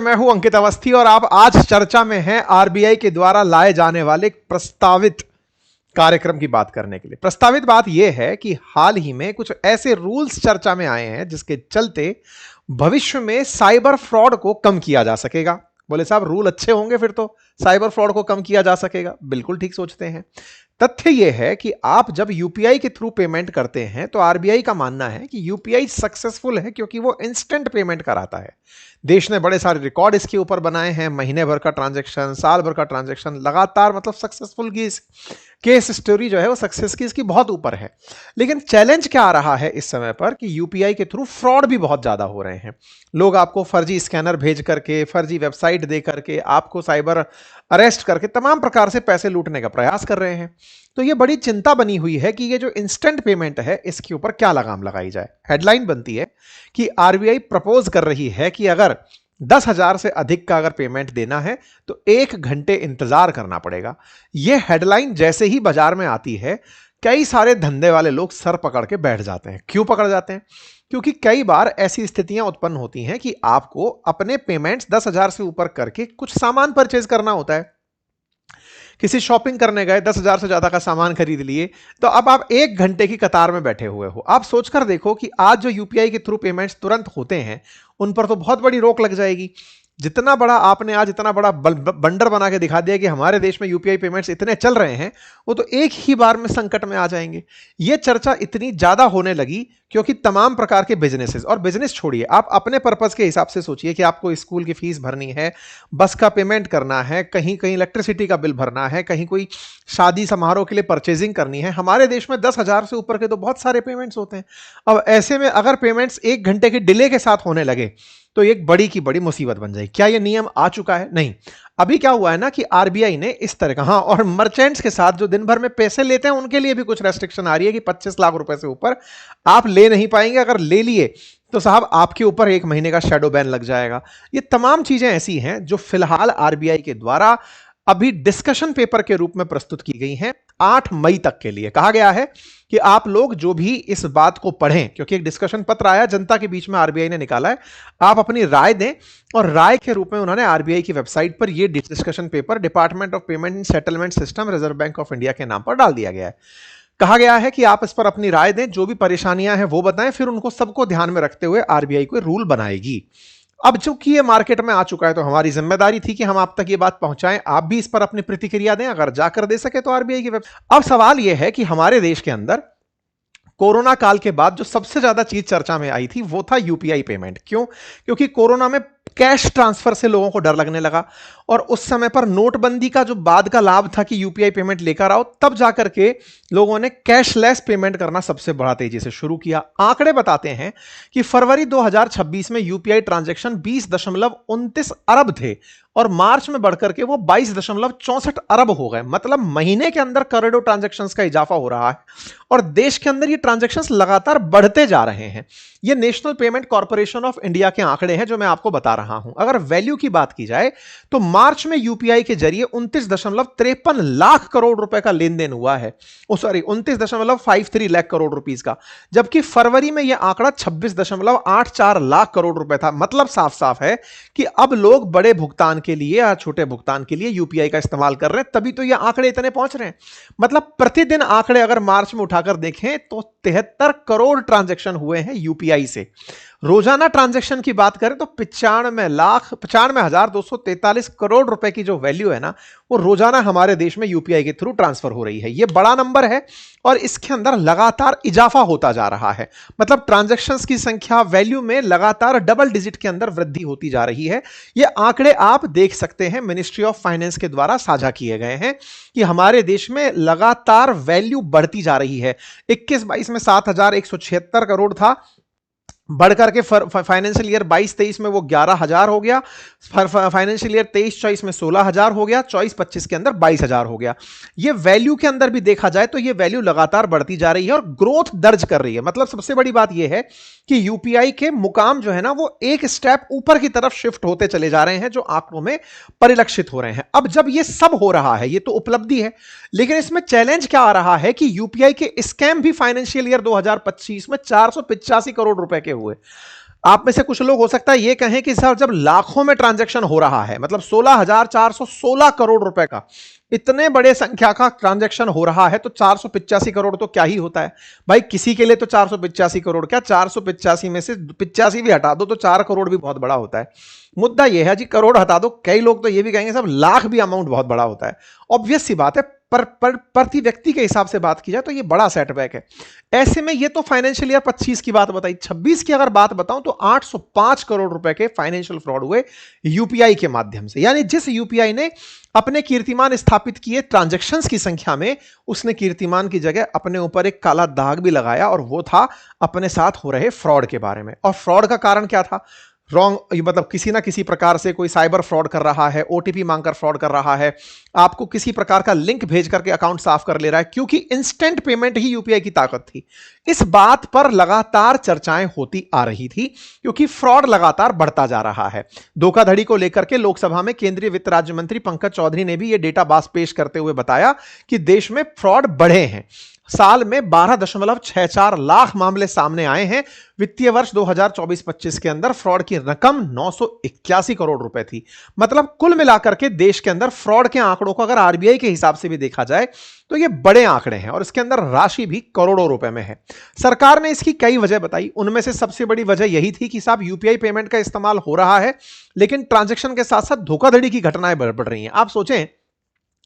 मैं हूं अंकित अवस्थी और आप आज चर्चा में हैं आरबीआई के द्वारा लाए जाने वाले एक प्रस्तावित कार्यक्रम की बात करने के लिए। प्रस्तावित बात यह है कि हाल ही में कुछ ऐसे रूल्स चर्चा में आए हैं जिसके चलते भविष्य में साइबर फ्रॉड को कम किया जा सकेगा। बोले साहब रूल अच्छे होंगे फिर तो साइबर फ्रॉड को कम किया जा सकेगा। बिल्कुल ठीक सोचते हैं। तथ्य यह है कि आप जब यूपीआई के थ्रू पेमेंट करते हैं तो आरबीआई का मानना है कि यूपीआई सक्सेसफुल है क्योंकि वो इंस्टेंट पेमेंट कराता है। देश ने बड़े सारे रिकॉर्ड इसके ऊपर बनाए हैं, महीने भर का ट्रांजैक्शन, साल भर का ट्रांजैक्शन, लगातार मतलब सक्सेसफुल की केस स्टोरी जो है वो सक्सेस की इसकी बहुत ऊपर है। लेकिन चैलेंज क्या आ रहा है इस समय पर कि यूपीआई के थ्रू फ्रॉड भी बहुत ज्यादा हो रहे हैं। लोग आपको फर्जी स्कैनर भेज करके, फर्जी वेबसाइट दे करके, आपको साइबर अरेस्ट करके तमाम प्रकार से पैसे लूटने का प्रयास कर रहे हैं। तो ये बड़ी चिंता बनी हुई है कि ये जो इंस्टेंट पेमेंट है इसके ऊपर क्या लगाम लगाई जाए। हेडलाइन बनती है कि आरबीआई प्रपोज कर रही है कि अगर 10,000 से अधिक का अगर पेमेंट देना है तो 1 घंटे इंतजार करना पड़ेगा। यह हेडलाइन जैसे ही बाजार में आती है कई सारे धंधे वाले लोग सर पकड़ के बैठ जाते हैं। क्यों पकड़ जाते हैं? क्योंकि कई बार ऐसी स्थितियां उत्पन्न होती हैं कि आपको अपने पेमेंट्स 10,000 से ऊपर करके कुछ सामान परचेज करना होता है। किसी शॉपिंग करने गए, 10,000 से ज्यादा का सामान खरीद लिए, तो अब आप 1 घंटे की कतार में बैठे हुए हो। आप सोचकर देखो कि आज जो यूपीआई के थ्रू पेमेंट्स तुरंत होते हैं उन पर तो बहुत बड़ी रोक लग जाएगी। जितना बड़ा आपने आज इतना बड़ा बंडर बना के दिखा दिया कि हमारे देश में यूपीआई पेमेंट्स इतने चल रहे हैं, वो तो एक ही बार में संकट में आ जाएंगे। ये चर्चा इतनी ज्यादा होने लगी क्योंकि तमाम प्रकार के बिजनेसेस, और बिजनेस छोड़िए, आप अपने पर्पस के हिसाब से सोचिए कि आपको स्कूल की फीस भरनी है, बस का पेमेंट करना है, कहीं कहीं इलेक्ट्रिसिटी का बिल भरना है, कहीं कोई शादी समारोह के लिए परचेजिंग करनी है। हमारे देश में 10,000 से ऊपर के तो बहुत सारे पेमेंट्स होते हैं। अब ऐसे में अगर पेमेंट्स 1 घंटे के डिले के साथ होने लगे तो एक बड़ी की बड़ी मुसीबत बन जाएगी। क्या यह नियम आ चुका है? नहीं। अभी क्या हुआ है ना कि आरबीआई ने इस तरह का, हाँ, और मर्चेंट्स के साथ जो दिन भर में पैसे लेते हैं उनके लिए भी कुछ रेस्ट्रिक्शन आ रही है कि 25 लाख रुपए से ऊपर आप ले नहीं पाएंगे। अगर ले लिए तो साहब आपके ऊपर 1 महीने का शैडो बैन लग जाएगा। ये तमाम चीजें ऐसी हैं जो फिलहाल आरबीआई के द्वारा अभी डिस्कशन पेपर के रूप में प्रस्तुत की गई हैं। 8 मई तक के लिए कहा गया है कि आप लोग जो भी इस बात को पढ़ें, क्योंकि एक डिस्कशन पत्र आया जनता के बीच में आरबीआई ने निकाला है, आप अपनी राय दें। और राय के रूप में उन्होंने आरबीआई की वेबसाइट पर यह discussion paper department of payment and settlement system, reserve bank of India के नाम पर डाल दिया गया है। कहा गया है कि आप इस पर अपनी राय दें, जो भी परेशानियां हैं वो बताएं, फिर उनको सबको ध्यान में रखते हुए आरबीआई कोई रूल बनाएगी। अब चूंकि ये मार्केट में आ चुका है तो हमारी जिम्मेदारी थी कि हम आप तक ये बात पहुंचाएं। आप भी इस पर अपनी प्रतिक्रिया दें, अगर जाकर दे सके तो आरबीआई की वेबसाइट। अब सवाल यह है कि हमारे देश के अंदर कोरोना काल के बाद जो सबसे ज्यादा चीज चर्चा में आई थी वो था यूपीआई पेमेंट। क्यों? क्योंकि कोरोना में कैश ट्रांसफर से लोगों को डर लगने लगा, और उस समय पर नोटबंदी का जो बाद का लाभ था कि यूपीआई पेमेंट लेकर आओ, तब जाकर के लोगों ने कैशलेस पेमेंट करना सबसे बड़ा तेजी से शुरू किया। आंकड़े बताते हैं कि फरवरी 2026 में यूपीआई ट्रांजैक्शन 20.29 अरब थे और मार्च में बढ़कर के वो 22.64 अरब हो गए। मतलब महीने के अंदर करोड़ों ट्रांजैक्शंस का इजाफा हो रहा है और देश के अंदर ये ट्रांजैक्शंस लगातार बढ़ते जा रहे हैं। ये national payment corporation of India के आंकड़े हैं जो मैं आपको बता रहा हूं। अगर वैल्यू की बात की जाए तो मार्च में यूपीआई के जरिए 29.53 लाख करोड़ रुपए का लेन देन हुआ है। 29.53 लाख करोड़ रुपीस का, जबकि फरवरी में यह आंकड़ा 26.84 लाख करोड़ रुपए था। मतलब साफ साफ है कि अब लोग बड़े भुगतान के लिए या छोटे भुगतान के लिए यूपीआई का इस्तेमाल कर रहे हैं, तभी तो ये आंकड़े इतने पहुंच रहे हैं। मतलब प्रतिदिन आंकड़े अगर मार्च में उठाकर देखें तो 73 करोड़ ट्रांजैक्शन हुए हैं यूपीआई से। रोजाना ट्रांजैक्शन की बात करें तो 95,9243 करोड़ रुपए की जो वैल्यू है ना, वो रोजाना हमारे देश में यूपीआई के थ्रू ट्रांसफर हो रही है। ये बड़ा नंबर है और इसके अंदर लगातार इजाफा होता जा रहा है। मतलब ट्रांजैक्शंस की संख्या, वैल्यू में लगातार डबल डिजिट के अंदर वृद्धि होती जा रही है। ये आंकड़े आप देख सकते हैं, मिनिस्ट्री ऑफ फाइनेंस के द्वारा साझा किए गए हैं कि हमारे देश में लगातार वैल्यू बढ़ती जा रही है। 21-22 में 7,176 करोड़ था, बढ़कर के फाइनेंशियल ईयर 22-23 में वो 11,000 हो गया, फाइनेंशियल ईयर 23-24 में 16,000 हो गया, 24-25 के अंदर 22,000 हो गया। ये वैल्यू के अंदर भी देखा जाए तो ये वैल्यू लगातार बढ़ती जा रही है और ग्रोथ दर्ज कर रही है। मतलब सबसे बड़ी बात ये है कि यूपीआई के मुकाम जो है ना वो एक स्टेप ऊपर की तरफ शिफ्ट होते चले जा रहे हैं, जो आंकड़ों में परिलक्षित हो रहे हैं। अब जब ये सब हो रहा है, ये तो उपलब्धि है, लेकिन इसमें चैलेंज क्या आ रहा है कि यूपीआई के स्कैम भी फाइनेंशियल ईयर 2025 में 485 करोड़ रुपए के हुए। आप में से कुछ लोग हो सकता है ये कहें कि सर जब लाखों में ट्रांजैक्शन हो रहा है, मतलब 16,416 करोड़ रुपए का इतने बड़े संख्या का ट्रांजैक्शन हो रहा है, तो 485 करोड़ तो क्या ही होता है भाई। किसी के लिए तो 485 करोड़ क्या, 485 में से 85 भी हटा दो तो 4 करोड़ भी बहुत बड़ा होता है। मुद्दा यह है जी, करोड़ हटा दो, कई लोग तो ये भी कहेंगे सब लाख भी अमाउंट बहुत बड़ा होता है। ऑब्वियस सी बात है, पर प्रति व्यक्ति के हिसाब से बात की जाए तो ये बड़ा सेटबैक है। ऐसे में ये तो फाइनेंशियल ईयर 25 की बात बताई, 26 की अगर बात बताऊं तो 805 करोड़ रुपए के फाइनेंशियल फ्रॉड हुए यूपीआई के माध्यम से। यानी जिस यूपीआई ने अपने कीर्तिमान स्थापित किए ट्रांजैक्शंस की संख्या में, उसने कीर्तिमान की जगह अपने ऊपर एक काला दाग भी लगाया, और वो था अपने साथ हो रहे फ्रॉड के बारे में। और फ्रॉड का कारण क्या था? रॉन्ग, मतलब किसी ना किसी प्रकार से कोई साइबर फ्रॉड कर रहा है, ओटीपी मांगकर फ्रॉड कर रहा है, आपको किसी प्रकार का लिंक भेज करके अकाउंट साफ कर ले रहा है, क्योंकि इंस्टेंट पेमेंट ही यूपीआई की ताकत थी। इस बात पर लगातार चर्चाएं होती आ रही थी, क्योंकि फ्रॉड लगातार बढ़ता जा रहा है। धोखाधड़ी को लेकर के लोकसभा में केंद्रीय वित्त राज्य मंत्री पंकज चौधरी ने भी यह डेटा पेश करते हुए बताया कि देश में फ्रॉड बढ़े हैं। साल में 12.64 लाख मामले सामने आए हैं। वित्तीय वर्ष 2024-25 के अंदर फ्रॉड की रकम 981 करोड़ रुपए थी। मतलब कुल मिलाकर के देश के अंदर फ्रॉड के आंकड़ों को अगर आरबीआई के हिसाब से भी देखा जाए तो ये बड़े आंकड़े हैं, और इसके अंदर राशि भी करोड़ों रुपए में है। सरकार ने इसकी कई वजह बताई, उनमें से सबसे बड़ी वजह यही थी कि साहब यूपीआई पेमेंट का इस्तेमाल हो रहा है, लेकिन ट्रांजैक्शन के साथ साथ धोखाधड़ी की घटनाएं बढ़ रही हैं। आप सोचें,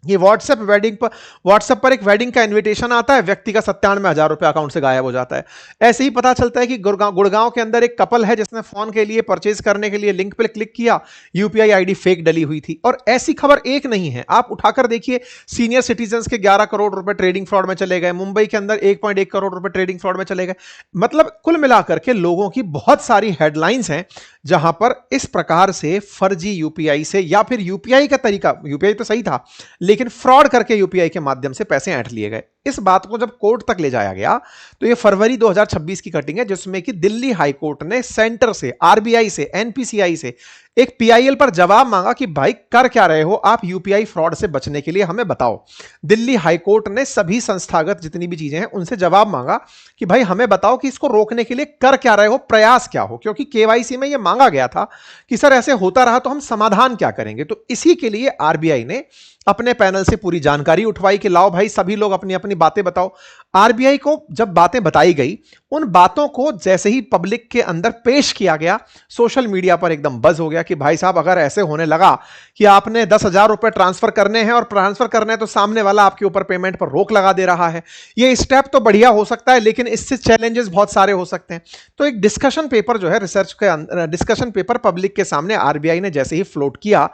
ये व्हाट्सएप पर एक वेडिंग का इनविटेशन आता है, व्यक्ति का 97,000 रुपए अकाउंट से गायब हो जाता है। ऐसे ही पता चलता है कि गुड़गांव के अंदर एक कपल है जिसने फोन के लिए परचेज करने के लिए लिंक पर क्लिक किया, यूपीआई आईडी फेक डली हुई थी। और ऐसी खबर एक नहीं है, आप उठाकर देखिए, सीनियर सिटीजन के 11 करोड़ रुपए ट्रेडिंग फ्रॉड में चले गए, मुंबई के अंदर 1.1 करोड़ रुपए ट्रेडिंग फ्रॉड में चले गए। मतलब कुल मिलाकर के लोगों की बहुत सारी हेडलाइंस हैं जहां पर इस प्रकार से फर्जी यूपीआई से, या फिर यूपीआई का तरीका, यूपीआई तो सही था लेकिन फ्रॉड करके यूपीआई के माध्यम से पैसे ऐंठ लिए गए। इस बात को जब कोर्ट तक ले जाया गया तो यह फरवरी 2026 की कटिंग है, जिसमें कि दिल्ली हाई कोर्ट ने सेंटर से, आरबीआई से, एनपीसीआई से एक पीआईएल पर जवाब मांगा कि भाई कर क्या रहे हो आप, यूपीआई फ्रॉड से बचने के लिए हमें बताओ। दिल्ली हाई कोर्ट ने सभी संस्थागत जितनी भी चीजें हैं उनसे जवाब मांगा कि भाई हमें बताओ कि इसको रोकने के लिए कर क्या रहे हो, प्रयास क्या हो, क्योंकि केवाईसी में यह मांगा गया था कि सर ऐसे होता रहा तो हम समाधान क्या करेंगे। तो इसी के लिए आरबीआई ने अपने पैनल से पूरी जानकारी उठवाई कि लाओ भाई सभी लोग अपनी अपनी बातें बताओ। आरबीआई को जब बातें बताई गई, उन बातों को जैसे ही पब्लिक के अंदर पेश किया गया, सोशल मीडिया पर एकदम बज हो गया कि भाई साहब अगर ऐसे होने लगा कि आपने 10,000 रुपए ट्रांसफर करने हैं और ट्रांसफर करने हैं तो सामने वाला आपके ऊपर पेमेंट पर रोक लगा दे रहा है, ये स्टेप तो बढ़िया हो सकता है लेकिन इससे चैलेंजेस बहुत सारे हो सकते हैं। तो एक डिस्कशन पेपर जो है, रिसर्च के डिस्कशन पेपर पब्लिक के सामने आरबीआई ने जैसे ही फ्लोट किया,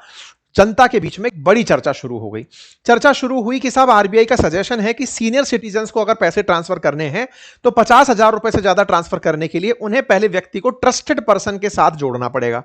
जनता के बीच में एक बड़ी चर्चा शुरू हो गई। चर्चा शुरू हुई कि साहब आरबीआई का सजेशन है कि सीनियर सिटीजन्स को अगर पैसे ट्रांसफर करने हैं तो 50,000 रुपए से ज्यादा ट्रांसफर करने के लिए उन्हें पहले व्यक्ति को ट्रस्टेड पर्सन के साथ जोड़ना पड़ेगा।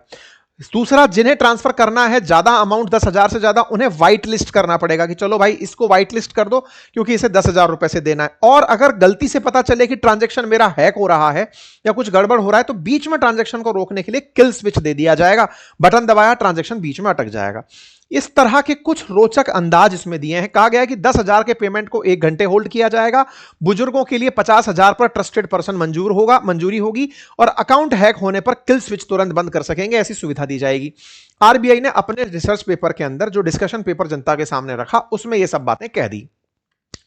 दूसरा, जिन्हें ट्रांसफर करना है ज्यादा अमाउंट 10,000 से ज्यादा, उन्हें व्हाइट लिस्ट करना पड़ेगा कि चलो भाई इसको व्हाइट लिस्ट कर दो क्योंकि इसे 10,000 रुपए से देना है। और अगर गलती से पता चले कि ट्रांजैक्शन मेरा हैक हो रहा है या कुछ गड़बड़ हो रहा है तो बीच में ट्रांजैक्शन को रोकने के लिए किल स्विच दे दिया जाएगा, बटन दबाया ट्रांजैक्शन बीच में अटक जाएगा। इस तरह के कुछ रोचक अंदाज इसमें दिए हैं। कहा गया है कि 10,000 के पेमेंट को 1 घंटे होल्ड किया जाएगा, बुजुर्गों के लिए 50,000 पर ट्रस्टेड पर्सन मंजूरी होगी, और अकाउंट हैक होने पर किल स्विच तुरंत बंद कर सकेंगे, ऐसी सुविधा दी जाएगी। आरबीआई ने अपने रिसर्च पेपर के अंदर जो डिस्कशन पेपर जनता के सामने रखा उसमें यह सब बातें कह दी।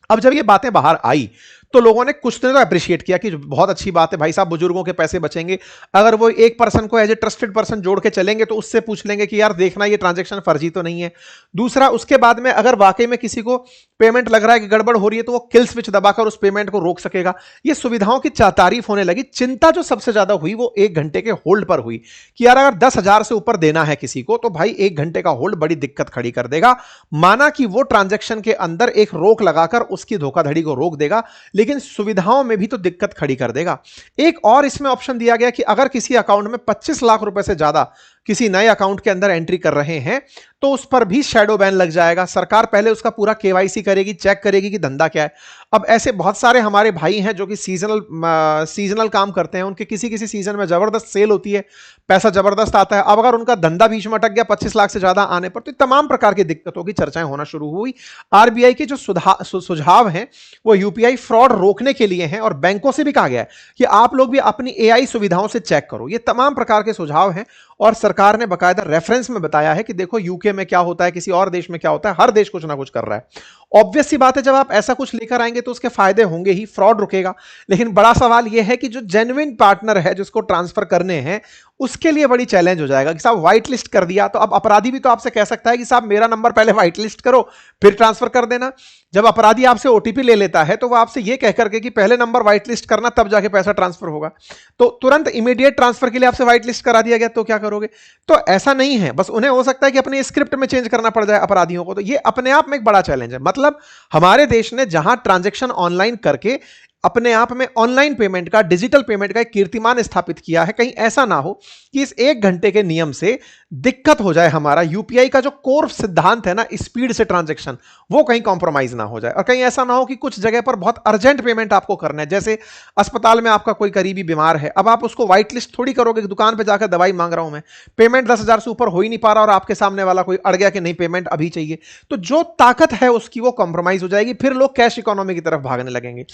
अब जब ये बातें बाहर आई तो लोगों ने कुछ ने तो अप्रिशिएट किया कि बहुत अच्छी बात है भाई साहब, बुजुर्गों के पैसे बचेंगे। अगर वो एक पर्सन को एज ए ट्रस्टेड पर्सन जोड़ के चलेंगे तो उससे पूछ लेंगे कि यार देखना ये ट्रांजैक्शन फर्जी तो नहीं है। दूसरा, उसके बाद में अगर वाकई में किसी को पेमेंट लग रहा है कि गड़बड़ हो रही है तो वो किल स्विच दबाकर उस पेमेंट को रोक सकेगा। ये सुविधाओं की तारीफ होने लगी। चिंता जो सबसे ज्यादा हुई वो 1 घंटे के होल्ड पर हुई कि यार अगर 10,000 से ऊपर देना है किसी को तो भाई 1 घंटे का होल्ड बड़ी दिक्कत खड़ी कर देगा। माना कि वो ट्रांजैक्शन के अंदर एक रोक लगाकर उसकी धोखाधड़ी को रोक देगा, लेकिन सुविधाओं में भी तो दिक्कत खड़ी कर देगा। एक और इसमें ऑप्शन दिया गया कि अगर किसी अकाउंट में 25 लाख रुपए से ज्यादा किसी नए अकाउंट के अंदर एंट्री कर रहे हैं तो उस पर भी शैडो बैन लग जाएगा। सरकार पहले उसका पूरा केवाईसी करेगी, चेक करेगी कि धंधा क्या है। अब ऐसे बहुत सारे हमारे भाई हैं जो कि सीजनल काम करते हैं, उनके किसी किसी सीजन में जबरदस्त सेल होती है, पैसा जबरदस्त आता है। अब अगर उनका धंधा बीच में अटक गया 25 लाख से ज्यादा आने पर, तो तमाम प्रकार की दिक्कतों की चर्चाएं होना शुरू हुई। आरबीआई के जो सुझाव हैं वो यूपीआई फ्रॉड रोकने के लिए हैं, और बैंकों से भी कहा गया है कि आप लोग भी अपनी एआई सुविधाओं से चेक करो। ये तमाम प्रकार के सुझाव हैं, और सरकार ने बकायदा रेफरेंस में बताया है कि देखो यूके में क्या होता है, किसी और देश में क्या होता है, हर देश कुछ ना कुछ कर रहा है। ऑब्वियस सी बात है, जब आप ऐसा कुछ लेकर आएंगे तो उसके फायदे होंगे ही, फ्रॉड रुकेगा। लेकिन बड़ा सवाल यह है कि जो जेन्युइन पार्टनर है जिसको ट्रांसफर करने हैं, उसके लिए बड़ी चैलेंज हो जाएगा कि साहब व्हाइट लिस्ट कर दिया, तो अब अपराधी भी तो आपसे कह सकता है कि साहब मेरा नंबर पहले व्हाइट लिस्ट करो फिर ट्रांसफर कर देना। जब अपराधी आपसे ओटीपी ले लेता है तो वो आपसे यह कह करके कि पहले नंबर व्हाइट लिस्ट करना तब जाके पैसा ट्रांसफर होगा, तो तुरंत इमीडिएट ट्रांसफर के लिए आपसे व्हाइट लिस्ट करा दिया गया, तो क्या करोगे? तो ऐसा नहीं है, बस उन्हें हो सकता है कि अपनी स्क्रिप्ट में चेंज करना पड़ जाए अपराधियों को। तो ये अपने आप में एक बड़ा चैलेंज है। मतलब हमारे देश ने जहां ट्रांजैक्शन ऑनलाइन करके अपने आप में ऑनलाइन पेमेंट का, डिजिटल पेमेंट का एक कीर्तिमान स्थापित किया है, कहीं ऐसा ना हो कि इस 1 घंटे के नियम से दिक्कत हो जाए। हमारा यूपीआई का जो कोर सिद्धांत है ना, स्पीड से ट्रांजैक्शन, वो कहीं कॉम्प्रोमाइज ना हो जाए। और कहीं ऐसा ना हो कि कुछ जगह पर बहुत अर्जेंट पेमेंट आपको करना है, जैसे अस्पताल में आपका कोई करीबी बीमार है, अब आप उसको व्हाइट लिस्ट थोड़ी करोगे कि दुकान पर जाकर दवाई मांग रहा हूं मैं, पेमेंट 10,000 से ऊपर हो ही नहीं पा रहा और आपके सामने वाला कोई अड़ गया कि नहीं पेमेंट अभी चाहिए, तो जो ताकत है उसकी वो कॉम्प्रोमाइज हो जाएगी। फिर लोग कैश इकोनॉमी की तरफ भागने लगेंगे,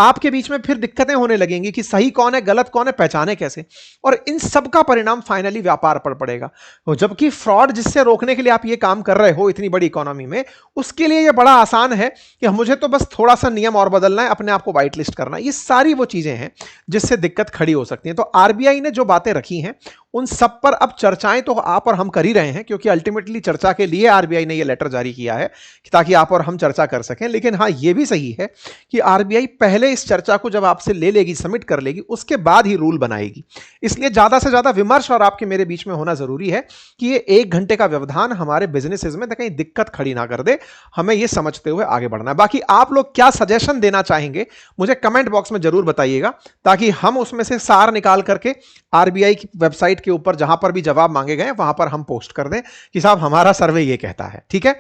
आपके बीच में फिर दिक्कतें होने लगेंगी कि सही कौन है गलत कौन है पहचाने कैसे, और इन सब का परिणाम फाइनली व्यापार पर पड़ेगा। जबकि फ्रॉड जिससे रोकने के लिए आप ये काम कर रहे हो इतनी बड़ी इकोनॉमी में, उसके लिए ये बड़ा आसान है कि मुझे तो बस थोड़ा सा नियम और बदलना है, अपने आप को व्हाइट लिस्ट करना है। ये सारी वो चीजें हैं जिससे दिक्कत खड़ी हो सकती है। तो आरबीआई ने जो बातें रखी हैं उन सब पर अब चर्चाएं तो आप और हम कर ही रहे हैं, क्योंकि अल्टीमेटली चर्चा के लिए आरबीआई ने यह लेटर जारी किया है ताकि आप और हम चर्चा कर सकें। लेकिन हाँ, यह भी सही है कि आरबीआई पहले इस चर्चा को जब आपसे ले लेगी, सबमिट कर लेगी, उसके बाद ही रूल बनाएगी। इसलिए ज्यादा से ज्यादा विमर्श और आपके मेरे बीच में होना जरूरी है कि ये 1 घंटे का व्यवधान हमारे बिजनेसेस में कहीं दिक्कत खड़ी ना कर दे। हमें यह समझते हुए आगे बढ़ना है। बाकी आप लोग क्या सजेशन देना चाहेंगे मुझे कमेंट बॉक्स में जरूर बताइएगा, ताकि हम उसमें से सार निकाल करके आरबीआई की वेबसाइट के ऊपर जहां पर भी जवाब मांगे गए वहां पर हम पोस्ट कर दें कि साहब हमारा सर्वे ये कहता है। ठीक है,